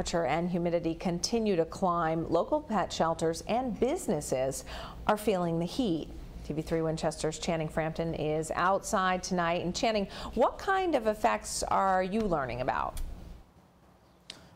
Temperature and humidity continue to climb. Local pet shelters and businesses are feeling the heat. TV3 Winchester's Channing Frampton is outside tonight. And Channing, what kind of effects are you learning about?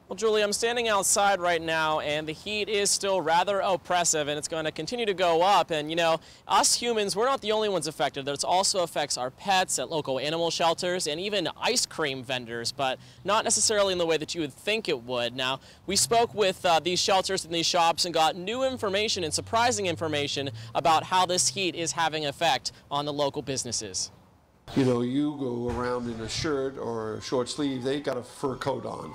Well, Julie, I'm standing outside right now, and the heat is still rather oppressive, and it's going to continue to go up. And, you know, us humans, we're not the only ones affected. It also affects our pets at local animal shelters and even ice cream vendors, but not necessarily in the way that you would think it would. Now, we spoke with these shelters and these shops and got new information and surprising information about how this heat is having an effect on the local businesses. You know, you go around in a shirt or a short sleeve, they got a fur coat on.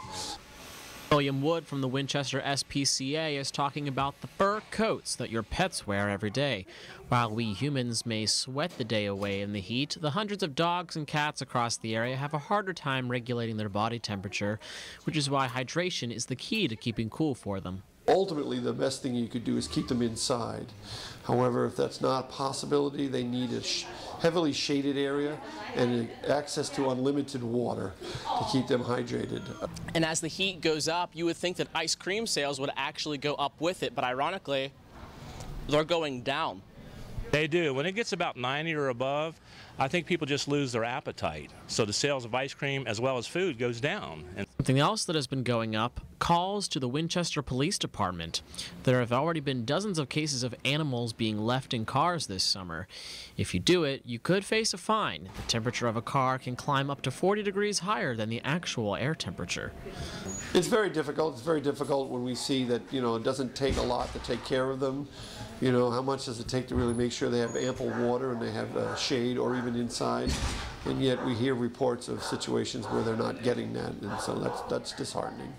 William Wood from the Winchester SPCA is talking about the fur coats that your pets wear every day. While we humans may sweat the day away in the heat, the hundreds of dogs and cats across the area have a harder time regulating their body temperature, which is why hydration is the key to keeping cool for them. Ultimately, the best thing you could do is keep them inside. However, if that's not a possibility, they need a heavily shaded area and access to unlimited water to keep them hydrated. And as the heat goes up, you would think that ice cream sales would actually go up with it, but ironically, they're going down. They do. When it gets about 90 or above, I think people just lose their appetite. So the sales of ice cream as well as food goes down. Something else that has been going up, calls to the Winchester Police Department. There have already been dozens of cases of animals being left in cars this summer. If you do it, you could face a fine. The temperature of a car can climb up to 40 degrees higher than the actual air temperature. It's very difficult. It's very difficult when we see that, you know, it doesn't take a lot to take care of them. You know, how much does it take to really make sure they have ample water and they have shade or even inside? And yet we hear reports of situations where they're not getting that, and so that's disheartening.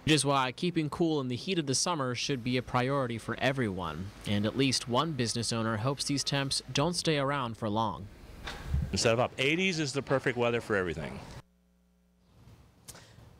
Which is why keeping cool in the heat of the summer should be a priority for everyone. And at least one business owner hopes these temps don't stay around for long. Instead of up 80s is the perfect weather for everything.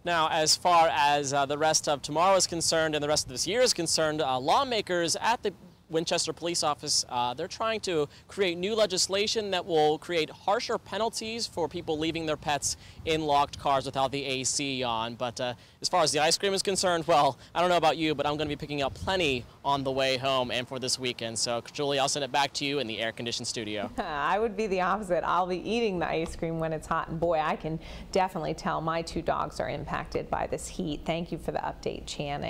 Now, as far as the rest of tomorrow is concerned and the rest of this year is concerned, lawmakers at the Winchester Police Office, they're trying to create new legislation that will create harsher penalties for people leaving their pets in locked cars without the AC on. But as far as the ice cream is concerned, well, I don't know about you, but I'm going to be picking up plenty on the way home and for this weekend. So, Julie, I'll send it back to you in the air-conditioned studio. I would be the opposite. I'll be eating the ice cream when it's hot, and boy, I can definitely tell my two dogs are impacted by this heat. Thank you for the update, Channing.